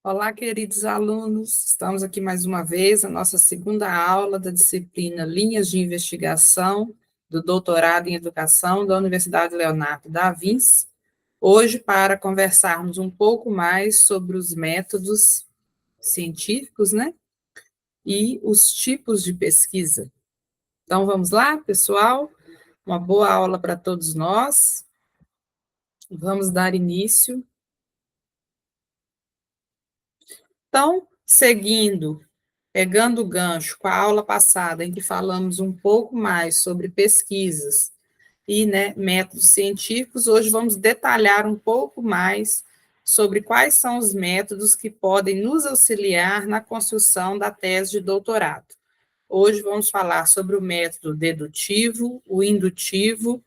Olá, queridos alunos. Estamos aqui mais uma vez, a nossa segunda aula da disciplina Linhas de Investigação do Doutorado em Educação da Universidade Leonardo da Vinci, hoje para conversarmos um pouco mais sobre os métodos científicos, né, e os tipos de pesquisa. Então, vamos lá, pessoal? Uma boa aula para todos nós. Vamos dar início. Então, pegando o gancho com a aula passada, em que falamos um pouco mais sobre pesquisas e, métodos científicos, hoje vamos detalhar um pouco mais sobre quais são os métodos que podem nos auxiliar na construção da tese de doutorado. Hoje vamos falar sobre o método dedutivo, o indutivo,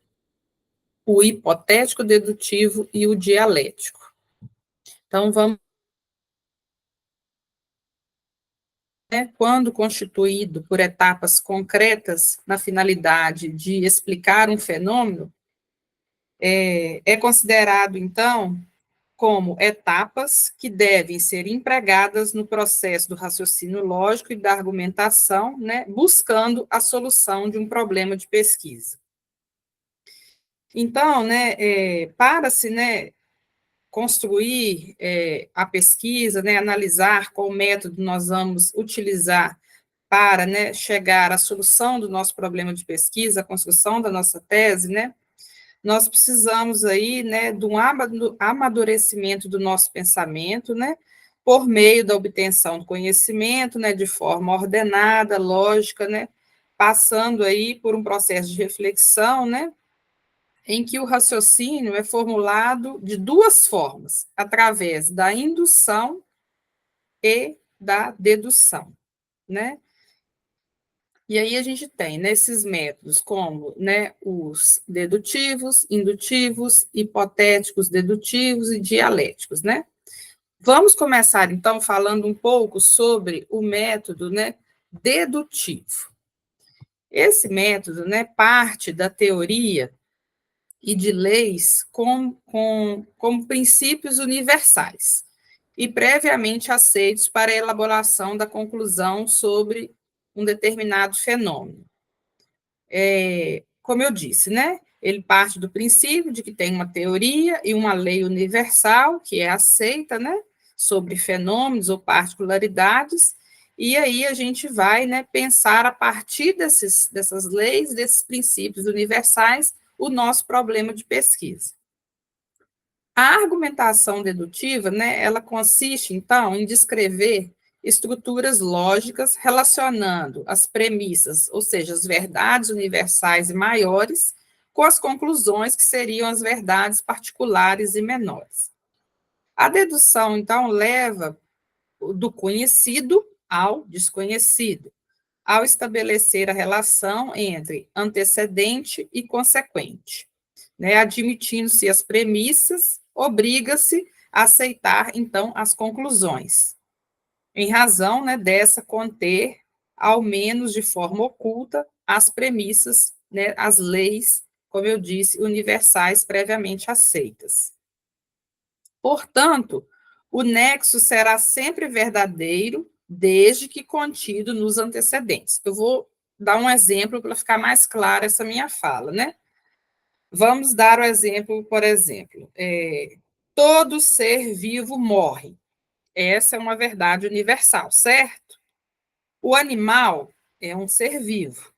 o hipotético dedutivo e o dialético. Então, vamos quando constituído por etapas concretas na finalidade de explicar um fenômeno, é considerado, então, como etapas que devem ser empregadas no processo do raciocínio lógico e da argumentação, buscando a solução de um problema de pesquisa. Então, para-se, construir a pesquisa, analisar qual método nós vamos utilizar para chegar à solução do nosso problema de pesquisa, a construção da nossa tese, nós precisamos aí, de um amadurecimento do nosso pensamento, por meio da obtenção do conhecimento, de forma ordenada, lógica, passando aí por um processo de reflexão, em que o raciocínio é formulado de duas formas, através da indução e da dedução, E aí a gente tem nesses métodos como, os dedutivos, indutivos, hipotéticos, dedutivos e dialéticos, Vamos começar, então, falando um pouco sobre o método, dedutivo. Esse método, parte da teoria e de leis como princípios universais e previamente aceitos para a elaboração da conclusão sobre um determinado fenômeno. Como eu disse, ele parte do princípio de que tem uma teoria e uma lei universal que é aceita, sobre fenômenos ou particularidades, e aí a gente vai, pensar a partir dessas leis, desses princípios universais, o nosso problema de pesquisa. A argumentação dedutiva, ela consiste, então, em descrever estruturas lógicas relacionando as premissas, ou seja, as verdades universais e maiores, com as conclusões que seriam as verdades particulares e menores. A dedução, então, leva do conhecido ao desconhecido, ao estabelecer a relação entre antecedente e consequente. Admitindo-se as premissas, obriga-se a aceitar, então, as conclusões, em razão dessa conter, ao menos de forma oculta, as premissas, as leis, como eu disse, universais previamente aceitas. Portanto, o nexo será sempre verdadeiro, desde que contido nos antecedentes. Eu vou dar um exemplo para ficar mais clara essa minha fala, Vamos dar o exemplo, por exemplo, todo ser vivo morre. Essa é uma verdade universal, certo? O animal é um ser vivo.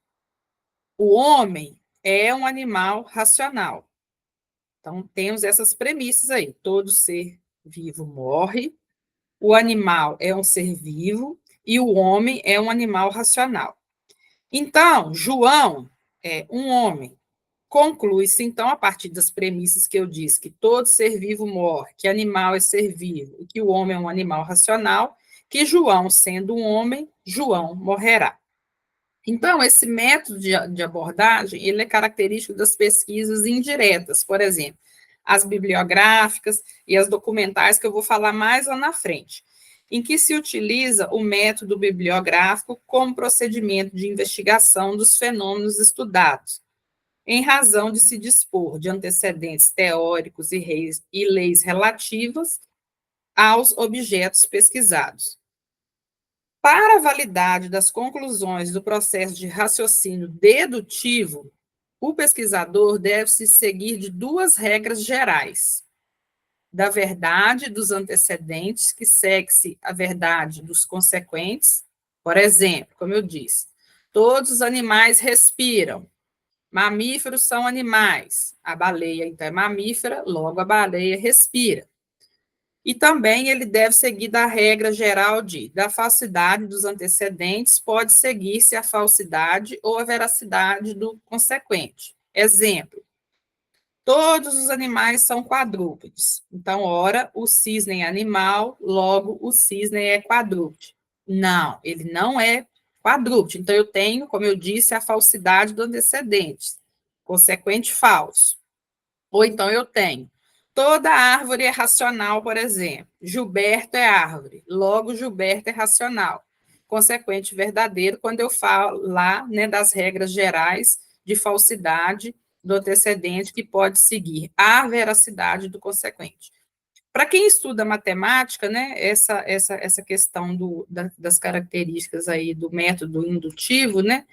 O homem é um animal racional. Então, temos essas premissas aí. Todo ser vivo morre, o animal é um ser vivo e o homem é um animal racional. Então, João é um homem. Conclui-se, então, a partir das premissas que eu disse, que todo ser vivo morre, que animal é ser vivo e que o homem é um animal racional, que João, sendo um homem, João morrerá. Então, esse método de abordagem, ele é característico das pesquisas indiretas, por exemplo, as bibliográficas e as documentais, que eu vou falar mais lá na frente, em que se utiliza o método bibliográfico como procedimento de investigação dos fenômenos estudados, em razão de se dispor de antecedentes teóricos e leis relativas aos objetos pesquisados. Para a validade das conclusões do processo de raciocínio dedutivo, o pesquisador deve se seguir de duas regras gerais: da verdade dos antecedentes, que segue-se a verdade dos consequentes. Por exemplo, como eu disse, todos os animais respiram. Mamíferos são animais. A baleia, então, é mamífera, logo a baleia respira. E também ele deve seguir da regra geral da falsidade dos antecedentes pode seguir-se a falsidade ou a veracidade do consequente. Exemplo: todos os animais são quadrúpedes. Então, ora, o cisne é animal, logo o cisne é quadrúpede. Não, ele não é quadrúpede. Então, eu tenho, como eu disse, a falsidade do antecedente, consequente falso. Ou então eu tenho: toda árvore é racional, por exemplo. Gilberto é árvore, logo Gilberto é racional. Consequente verdadeiro, quando eu falo lá, né, das regras gerais de falsidade do antecedente, que pode seguir a veracidade do consequente. Para quem estuda matemática, né, essa questão das características aí do método indutivo, né,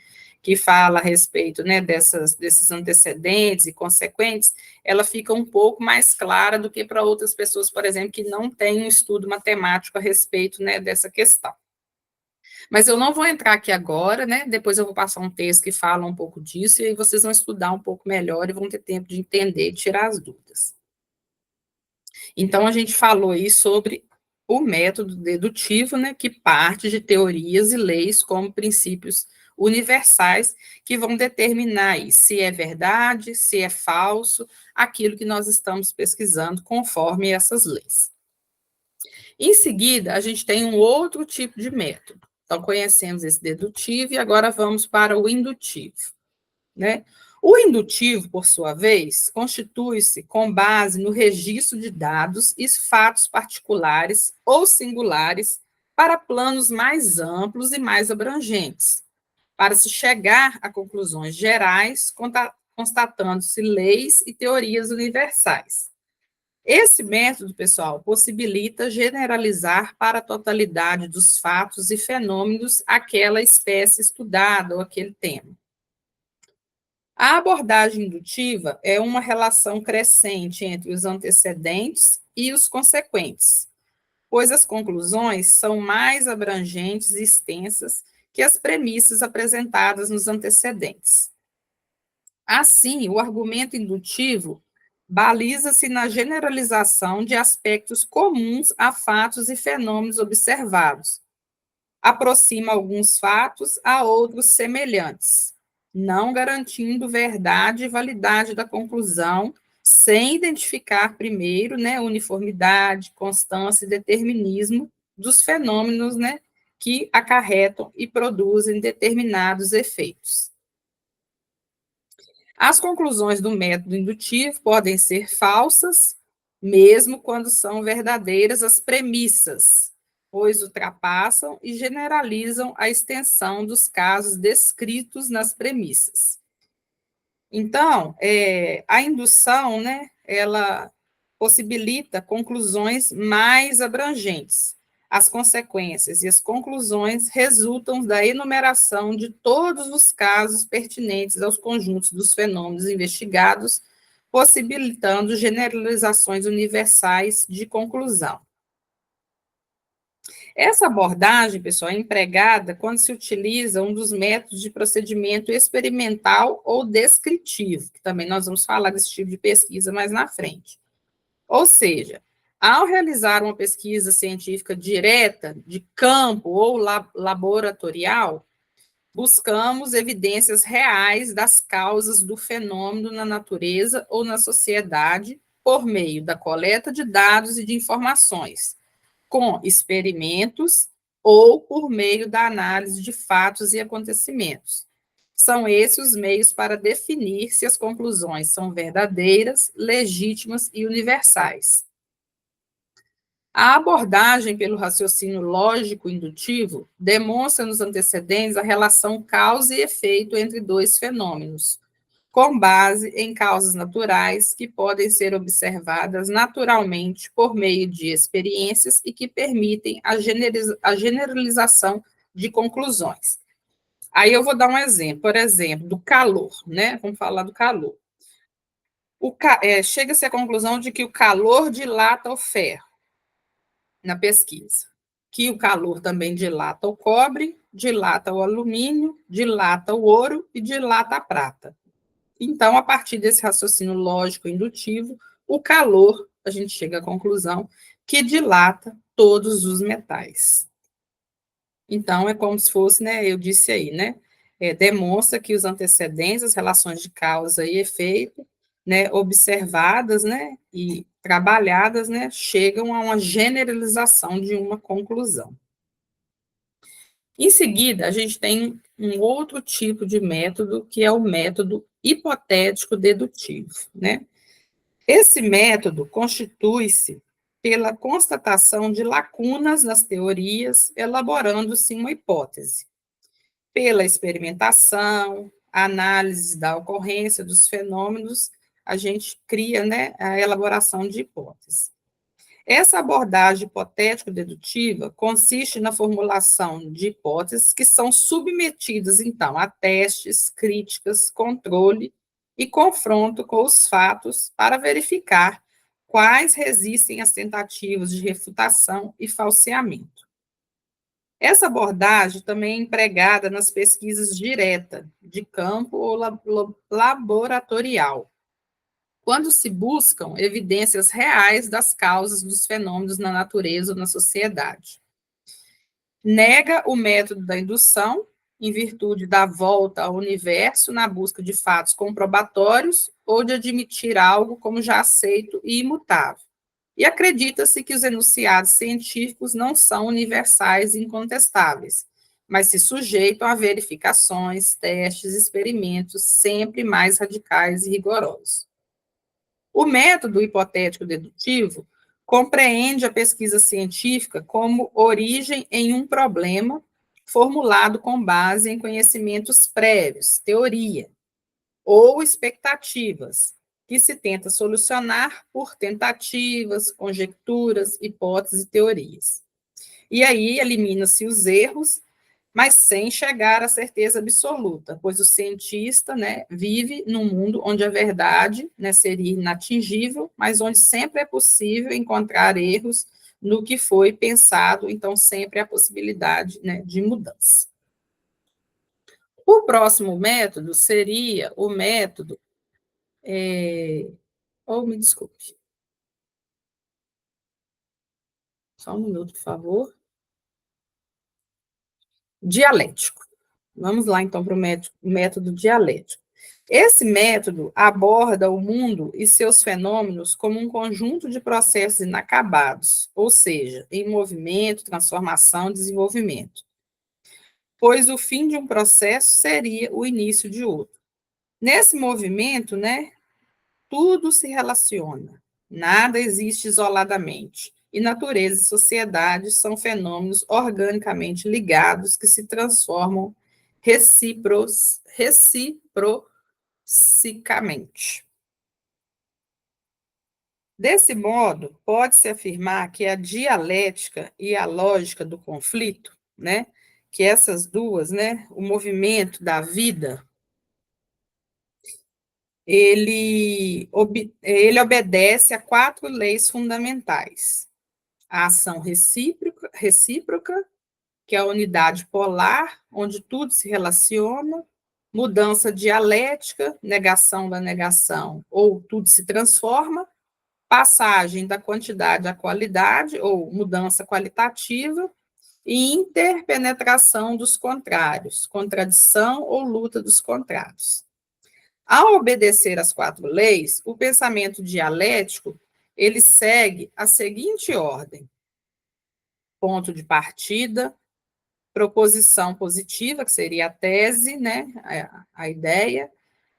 que fala a respeito, né, desses antecedentes e consequentes, ela fica um pouco mais clara do que para outras pessoas, por exemplo, que não têm um estudo matemático a respeito, né, dessa questão. Mas eu não vou entrar aqui agora, né? Depois eu vou passar um texto que fala um pouco disso, e aí vocês vão estudar um pouco melhor e vão ter tempo de entender e tirar as dúvidas. Então, a gente falou aí sobre o método dedutivo, né, que parte de teorias e leis como princípios universais que vão determinar aí se é verdade, se é falso, aquilo que nós estamos pesquisando conforme essas leis. Em seguida, a gente tem um outro tipo de método. Então, conhecemos esse dedutivo e agora vamos para o indutivo, né? O indutivo, por sua vez, constitui-se com base no registro de dados e fatos particulares ou singulares para planos mais amplos e mais abrangentes, para se chegar a conclusões gerais, constatando-se leis e teorias universais. Esse método, pessoal, possibilita generalizar para a totalidade dos fatos e fenômenos aquela espécie estudada ou aquele tema. A abordagem indutiva é uma relação crescente entre os antecedentes e os consequentes, pois as conclusões são mais abrangentes e extensas que as premissas apresentadas nos antecedentes. Assim, o argumento indutivo baliza-se na generalização de aspectos comuns a fatos e fenômenos observados, aproxima alguns fatos a outros semelhantes, não garantindo verdade e validade da conclusão, sem identificar primeiro, né, uniformidade, constância e determinismo dos fenômenos, né, que acarretam e produzem determinados efeitos. As conclusões do método indutivo podem ser falsas, mesmo quando são verdadeiras as premissas, pois ultrapassam e generalizam a extensão dos casos descritos nas premissas. Então, a indução, né, ela possibilita conclusões mais abrangentes. As consequências e as conclusões resultam da enumeração de todos os casos pertinentes aos conjuntos dos fenômenos investigados, possibilitando generalizações universais de conclusão. Essa abordagem, pessoal, é empregada quando se utiliza um dos métodos de procedimento experimental ou descritivo, que também nós vamos falar desse tipo de pesquisa mais na frente. Ou seja, ao realizar uma pesquisa científica direta, de campo ou laboratorial, buscamos evidências reais das causas do fenômeno na natureza ou na sociedade por meio da coleta de dados e de informações, com experimentos ou por meio da análise de fatos e acontecimentos. São esses os meios para definir se as conclusões são verdadeiras, legítimas e universais. A abordagem pelo raciocínio lógico-indutivo demonstra nos antecedentes a relação causa e efeito entre dois fenômenos, com base em causas naturais que podem ser observadas naturalmente por meio de experiências e que permitem a generalização de conclusões. Aí eu vou dar um exemplo, por exemplo, do calor, né? Vamos falar do calor. Chega-se à conclusão de que o calor dilata o ferro, na pesquisa, que o calor também dilata o cobre, dilata o alumínio, dilata o ouro e dilata a prata. Então, a partir desse raciocínio lógico indutivo, o calor, a gente chega à conclusão que dilata todos os metais. Então, é como se fosse, né, eu disse aí, né, demonstra que os antecedentes, as relações de causa e efeito, né, observadas, né, e trabalhadas, né, chegam a uma generalização de uma conclusão. Em seguida, a gente tem um outro tipo de método, que é o método hipotético dedutivo, né? Esse método constitui-se pela constatação de lacunas nas teorias, elaborando-se uma hipótese. Pela experimentação, análise da ocorrência dos fenômenos, a gente cria, né, a elaboração de hipóteses. Essa abordagem hipotético-dedutiva consiste na formulação de hipóteses que são submetidas, então, a testes, críticas, controle e confronto com os fatos para verificar quais resistem às tentativas de refutação e falseamento. Essa abordagem também é empregada nas pesquisas diretas, de campo ou laboratorial, quando se buscam evidências reais das causas dos fenômenos na natureza ou na sociedade. Nega o método da indução, em virtude da volta ao universo na busca de fatos comprobatórios ou de admitir algo como já aceito e imutável. E acredita-se que os enunciados científicos não são universais e incontestáveis, mas se sujeitam a verificações, testes, experimentos sempre mais radicais e rigorosos. O método hipotético dedutivo compreende a pesquisa científica como origem em um problema formulado com base em conhecimentos prévios, teoria, ou expectativas, que se tenta solucionar por tentativas, conjecturas, hipóteses e teorias. E aí elimina-se os erros, mas sem chegar à certeza absoluta, pois o cientista, né, vive num mundo onde a verdade, né, seria inatingível, mas onde sempre é possível encontrar erros no que foi pensado, então sempre há possibilidade, né, de mudança. O próximo método seria o método... me desculpe. Só um minuto, por favor. Dialético. Vamos lá, então, para o método dialético. Esse método aborda o mundo e seus fenômenos como um conjunto de processos inacabados, ou seja, em movimento, transformação, desenvolvimento. Pois o fim de um processo seria o início de outro. Nesse movimento, né, tudo se relaciona, nada existe isoladamente. E natureza e sociedade são fenômenos organicamente ligados que se transformam reciprocamente. Desse modo, pode-se afirmar que a dialética e a lógica do conflito, né, que essas duas, né, o movimento da vida, ele obedece a 4 leis fundamentais. A ação recíproca, que é a unidade polar, onde tudo se relaciona, mudança dialética, negação da negação, ou tudo se transforma, passagem da quantidade à qualidade, ou mudança qualitativa, e interpenetração dos contrários, contradição ou luta dos contrários. Ao obedecer às 4 leis, o pensamento dialético, ele segue a seguinte ordem: ponto de partida, proposição positiva, que seria a tese, né, a ideia,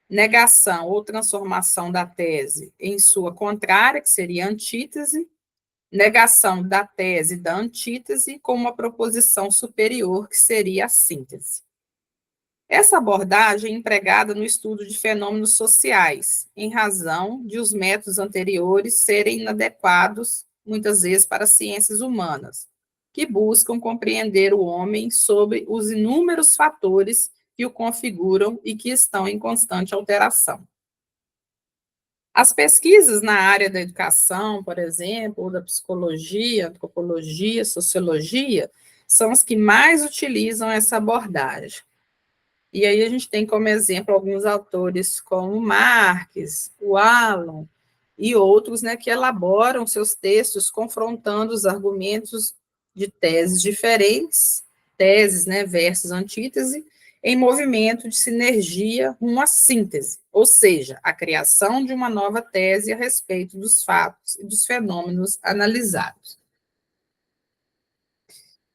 negação ou transformação da tese em sua contrária, que seria a antítese, negação da tese da antítese com uma proposição superior, que seria a síntese. Essa abordagem é empregada no estudo de fenômenos sociais, em razão de os métodos anteriores serem inadequados, muitas vezes, para as ciências humanas, que buscam compreender o homem sobre os inúmeros fatores que o configuram e que estão em constante alteração. As pesquisas na área da educação, por exemplo, ou da psicologia, antropologia, sociologia, são as que mais utilizam essa abordagem. E aí a gente tem como exemplo alguns autores como Marx, o Alan e outros, né, que elaboram seus textos confrontando os argumentos de teses diferentes, teses, né, versus antítese, em movimento de sinergia rumo à síntese, ou seja, a criação de uma nova tese a respeito dos fatos e dos fenômenos analisados.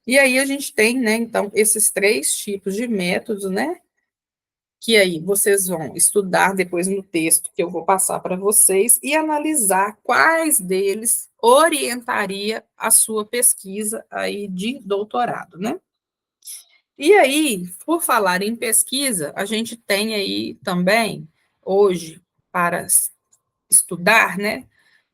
E aí a gente tem, né, então, esses três tipos de métodos, né, que aí vocês vão estudar depois no texto que eu vou passar para vocês e analisar quais deles orientaria a sua pesquisa aí de doutorado, né? E aí, por falar em pesquisa, a gente tem aí também, hoje, para estudar, né,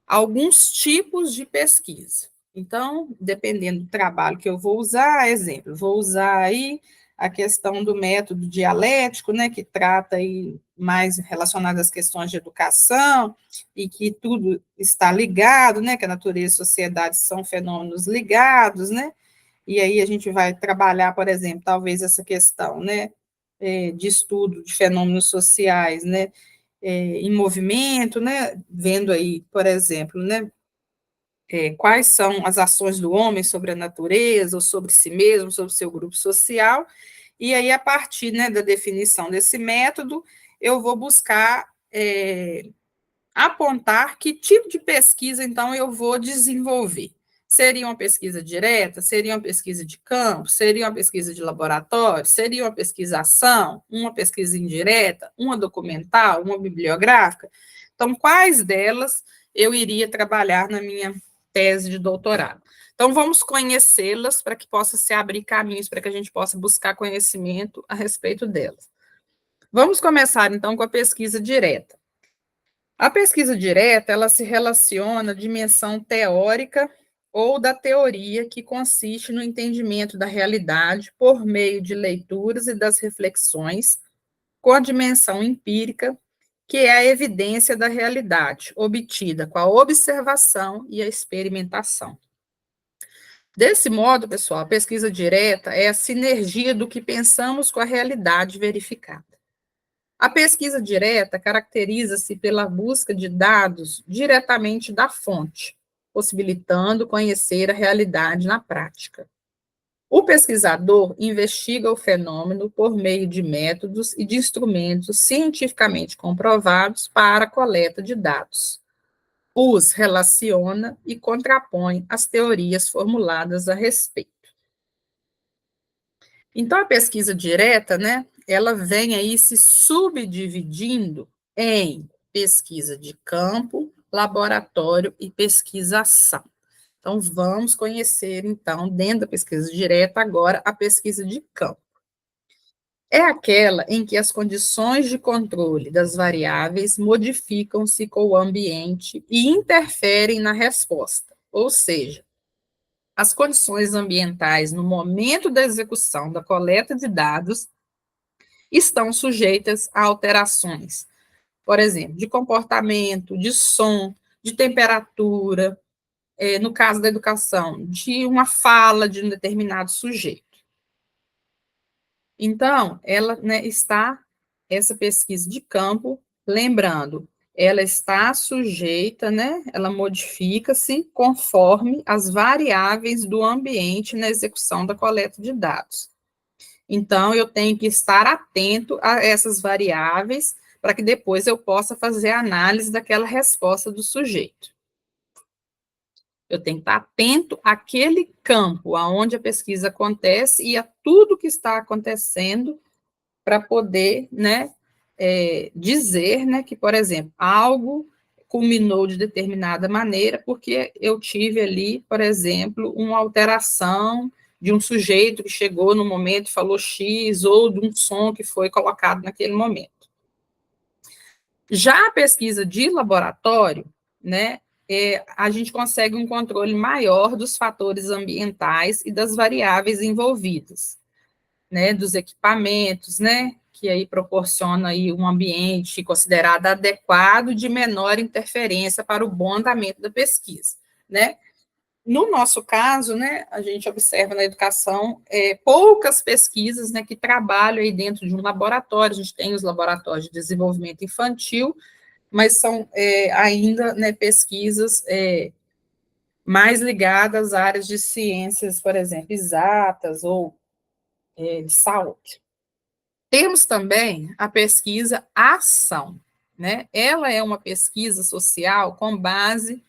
alguns tipos de pesquisa. Então, dependendo do trabalho que eu vou usar, exemplo, vou usar aí a questão do método dialético, né, que trata aí mais relacionado às questões de educação e que tudo está ligado, né, que a natureza e a sociedade são fenômenos ligados, né, e aí a gente vai trabalhar, por exemplo, talvez essa questão, né, de estudo de fenômenos sociais, né, em movimento, né, vendo aí, por exemplo, né, quais são as ações do homem sobre a natureza, ou sobre si mesmo, sobre o seu grupo social, e aí, a partir, né, da definição desse método, eu vou buscar apontar que tipo de pesquisa, então, eu vou desenvolver. Seria uma pesquisa direta? Seria uma pesquisa de campo? Seria uma pesquisa de laboratório? Seria uma pesquisação? Uma pesquisa indireta? Uma documental? Uma bibliográfica? Então, quais delas eu iria trabalhar na minha tese de doutorado? Então, vamos conhecê-las para que possa se abrir caminhos, para que a gente possa buscar conhecimento a respeito delas. Vamos começar, então, com a pesquisa direta. A pesquisa direta, ela se relaciona à dimensão teórica ou da teoria, que consiste no entendimento da realidade por meio de leituras e das reflexões, com a dimensão empírica, que é a evidência da realidade, obtida com a observação e a experimentação. Desse modo, pessoal, a pesquisa direta é a sinergia do que pensamos com a realidade verificada. A pesquisa direta caracteriza-se pela busca de dados diretamente da fonte, possibilitando conhecer a realidade na prática. O pesquisador investiga o fenômeno por meio de métodos e de instrumentos cientificamente comprovados para a coleta de dados. Os relaciona e contrapõe às teorias formuladas a respeito. Então, a pesquisa direta, né, ela vem aí se subdividindo em pesquisa de campo, laboratório e pesquisação. Então, vamos conhecer, então, dentro da pesquisa direta, agora, a pesquisa de campo. É aquela em que as condições de controle das variáveis modificam-se com o ambiente e interferem na resposta, ou seja, as condições ambientais no momento da execução da coleta de dados estão sujeitas a alterações, por exemplo, de comportamento, de som, de temperatura, no caso da educação, de uma fala de um determinado sujeito. Então, ela, né, essa pesquisa de campo, lembrando, ela está sujeita, né, ela modifica-se conforme as variáveis do ambiente na execução da coleta de dados. Então, eu tenho que estar atento a essas variáveis para que depois eu possa fazer a análise daquela resposta do sujeito. Eu tenho que estar atento àquele campo onde a pesquisa acontece e a tudo que está acontecendo para poder, né, dizer, né, que, por exemplo, algo culminou de determinada maneira porque eu tive ali, por exemplo, uma alteração de um sujeito que chegou no momento e falou X, ou de um som que foi colocado naquele momento. Já a pesquisa de laboratório, né, a gente consegue um controle maior dos fatores ambientais e das variáveis envolvidas, né, dos equipamentos, né, que aí proporciona aí um ambiente considerado adequado de menor interferência para o bom andamento da pesquisa, né. No nosso caso, né, a gente observa na educação poucas pesquisas, né, que trabalham aí dentro de um laboratório. A gente tem os laboratórios de desenvolvimento infantil, mas são ainda, né, pesquisas mais ligadas às áreas de ciências, por exemplo, exatas ou de saúde. Temos também a pesquisa ação, né? Ela é uma pesquisa social com base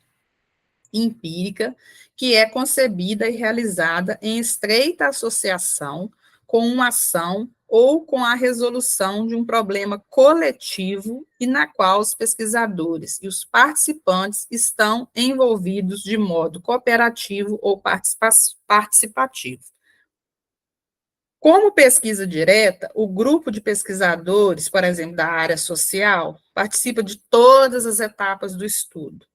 empírica, que é concebida e realizada em estreita associação com uma ação ou com a resolução de um problema coletivo e na qual os pesquisadores e os participantes estão envolvidos de modo cooperativo ou participativo. Como pesquisa direta, o grupo de pesquisadores, por exemplo, da área social, participa de todas as etapas do estudo,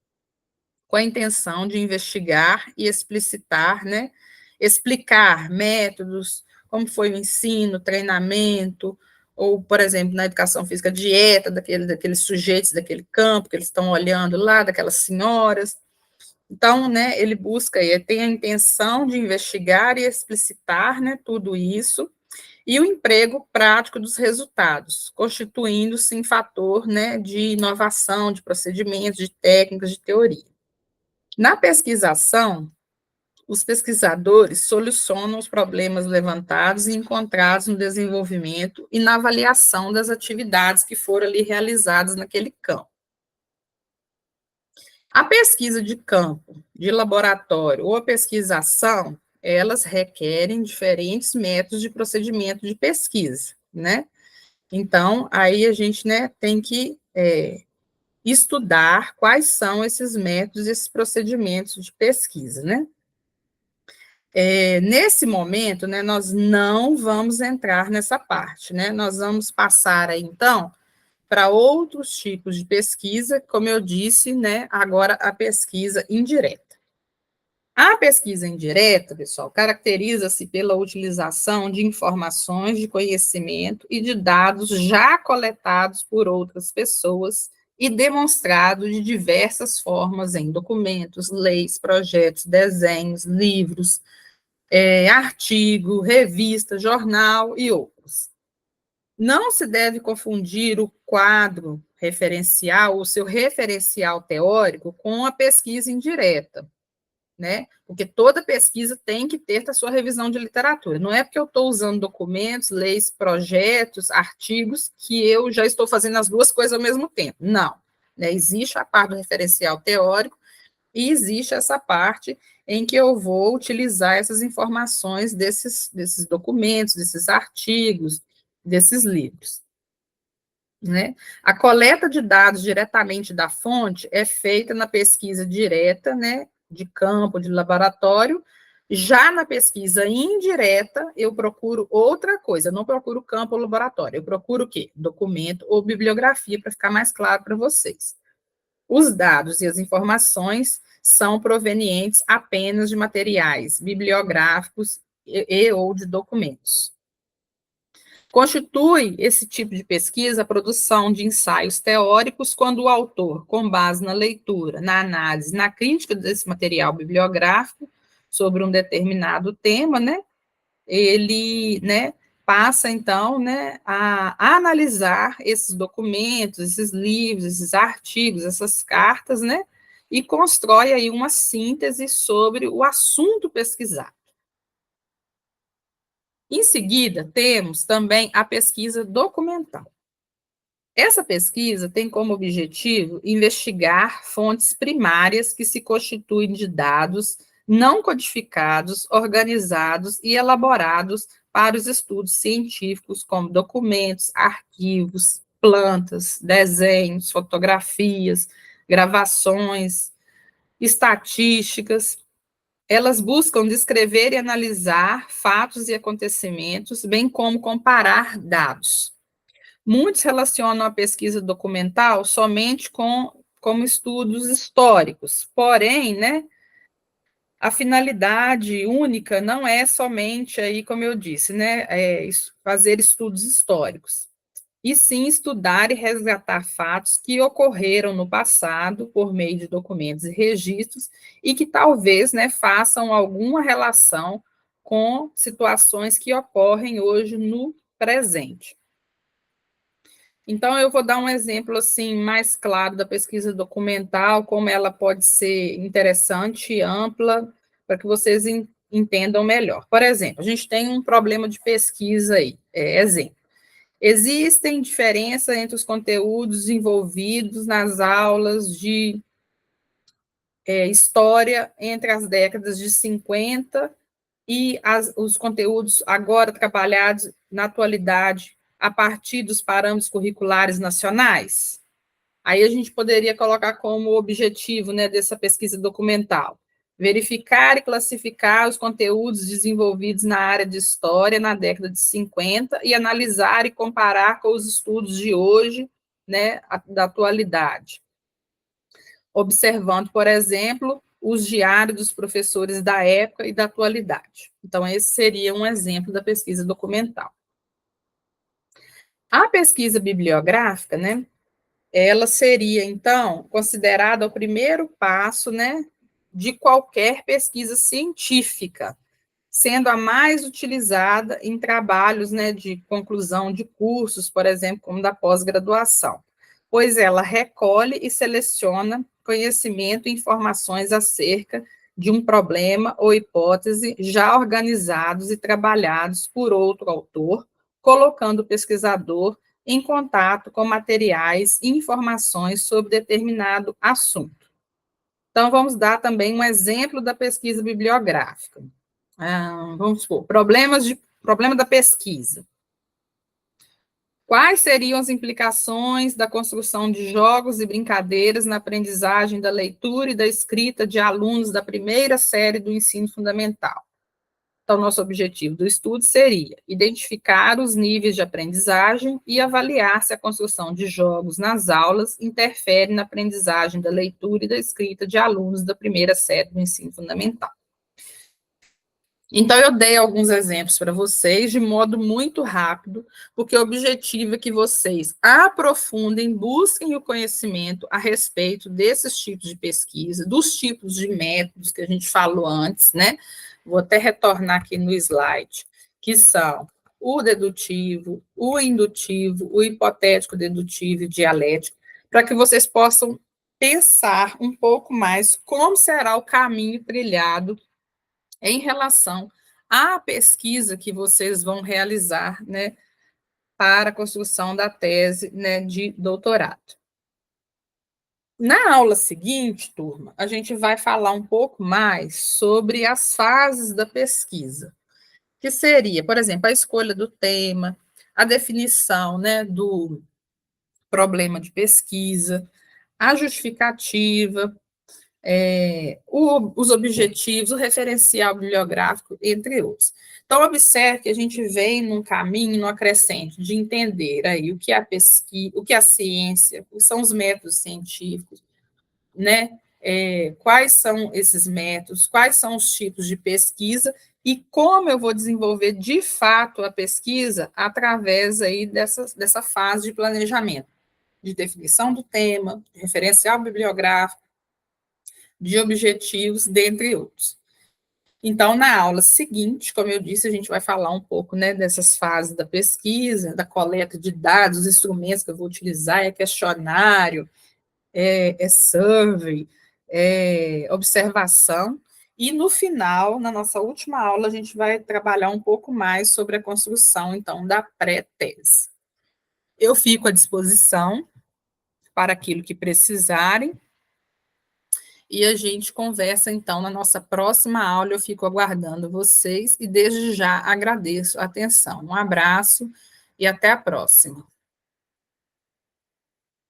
com a intenção de investigar e explicitar, né, explicar métodos, como foi o ensino, treinamento, ou, por exemplo, na educação física, dieta daqueles sujeitos daquele campo que eles estão olhando lá, daquelas senhoras. Então, né, ele busca, ele tem a intenção de investigar e explicitar, né, tudo isso, e o emprego prático dos resultados, constituindo-se em fator, né, de inovação, de procedimentos, de técnicas, de teoria. Na pesquisação, os pesquisadores solucionam os problemas levantados e encontrados no desenvolvimento e na avaliação das atividades que foram ali realizadas naquele campo. A pesquisa de campo, de laboratório ou a pesquisação, elas requerem diferentes métodos de procedimento de pesquisa, né? Então, aí a gente, né, tem que estudar quais são esses métodos, esses procedimentos de pesquisa, né? Nesse momento, né, nós não vamos entrar nessa parte, né? Nós vamos passar aí, então, para outros tipos de pesquisa, como eu disse, né, agora a pesquisa indireta. A pesquisa indireta, pessoal, caracteriza-se pela utilização de informações de conhecimento e de dados já coletados por outras pessoas e demonstrado de diversas formas em documentos, leis, projetos, desenhos, livros, artigo, revista, jornal e outros. Não se deve confundir o quadro referencial, o seu referencial teórico, com a pesquisa indireta, né? Porque toda pesquisa tem que ter a sua revisão de literatura. Não é porque eu estou usando documentos, leis, projetos, artigos, que eu já estou fazendo as duas coisas ao mesmo tempo. Não. Né? Existe a parte do referencial teórico e existe essa parte em que eu vou utilizar essas informações desses documentos, desses artigos, desses livros. Né? A coleta de dados diretamente da fonte é feita na pesquisa direta, né, de campo, de laboratório. Já na pesquisa indireta, eu procuro outra coisa, eu não procuro campo ou laboratório, eu procuro o quê? Documento ou bibliografia, para ficar mais claro para vocês. Os dados e as informações são provenientes apenas de materiais bibliográficos ou de documentos. Constitui esse tipo de pesquisa a produção de ensaios teóricos quando o autor, com base na leitura, na análise, na crítica desse material bibliográfico sobre um determinado tema, né, ele, né, passa, então, né, a analisar esses documentos, esses livros, esses artigos, essas cartas, né, e constrói aí uma síntese sobre o assunto pesquisado. Em seguida, temos também a pesquisa documental. Essa pesquisa tem como objetivo investigar fontes primárias que se constituem de dados não codificados, organizados e elaborados para os estudos científicos, como documentos, arquivos, plantas, desenhos, fotografias, gravações, estatísticas. Elas buscam descrever e analisar fatos e acontecimentos, bem como comparar dados. Muitos relacionam a pesquisa documental somente como estudos históricos, porém, né, a finalidade única não é somente aí, como eu disse, né, fazer estudos históricos, e sim estudar e resgatar fatos que ocorreram no passado por meio de documentos e registros e que talvez, né, façam alguma relação com situações que ocorrem hoje no presente. Então, eu vou dar um exemplo assim mais claro da pesquisa documental, como ela pode ser interessante e ampla, para que vocês entendam melhor. Por exemplo, a gente tem um problema de pesquisa aí, exemplo. Existem diferenças entre os conteúdos envolvidos nas aulas de história entre as décadas de 50 e os conteúdos agora trabalhados na atualidade a partir dos parâmetros curriculares nacionais. Aí a gente poderia colocar como objetivo, né, dessa pesquisa documental verificar e classificar os conteúdos desenvolvidos na área de história na década de 50 e analisar e comparar com os estudos de hoje, né, da atualidade. Observando, por exemplo, os diários dos professores da época e da atualidade. Então, esse seria um exemplo da pesquisa documental. A pesquisa bibliográfica, né, ela seria, então, considerada o primeiro passo, né, de qualquer pesquisa científica, sendo a mais utilizada em trabalhos, né, de conclusão de cursos, por exemplo, como da pós-graduação, pois ela recolhe e seleciona conhecimento e informações acerca de um problema ou hipótese já organizados e trabalhados por outro autor, colocando o pesquisador em contato com materiais e informações sobre determinado assunto. Então, vamos dar também um exemplo da pesquisa bibliográfica. Vamos supor, problema da pesquisa. Quais seriam as implicações da construção de jogos e brincadeiras na aprendizagem da leitura e da escrita de alunos da primeira série do ensino fundamental? Então, nosso objetivo do estudo seria identificar os níveis de aprendizagem e avaliar se a construção de jogos nas aulas interfere na aprendizagem da leitura e da escrita de alunos da primeira série do ensino fundamental. Então, eu dei alguns exemplos para vocês de modo muito rápido, porque o objetivo é que vocês aprofundem, busquem o conhecimento a respeito desses tipos de pesquisa, dos tipos de métodos que a gente falou antes, né? Vou até retornar aqui no slide, que são o dedutivo, o indutivo, o hipotético dedutivo e dialético, para que vocês possam pensar um pouco mais como será o caminho trilhado em relação à pesquisa que vocês vão realizar, né, para a construção da tese, né, de doutorado. Na aula seguinte, turma, a gente vai falar um pouco mais sobre as fases da pesquisa, que seria, por exemplo, a escolha do tema, a definição, né, do problema de pesquisa, a justificativa, os objetivos, o referencial bibliográfico, entre outros. Então, observe que a gente vem num caminho, numa crescente de entender aí o que é a pesquisa, o que é a ciência, o que são os métodos científicos, né? Quais são esses métodos, quais são os tipos de pesquisa e como eu vou desenvolver de fato a pesquisa através aí dessa fase de planejamento, de definição do tema, de referencial bibliográfico, de objetivos, dentre outros. Então, na aula seguinte, como eu disse, a gente vai falar um pouco, né, dessas fases da pesquisa, da coleta de dados, os instrumentos que eu vou utilizar, questionário, survey, observação, e no final, na nossa última aula, a gente vai trabalhar um pouco mais sobre a construção, então, da pré-tese. Eu fico à disposição para aquilo que precisarem, e a gente conversa, então, na nossa próxima aula. Eu fico aguardando vocês e, desde já, agradeço a atenção. Um abraço e até a próxima.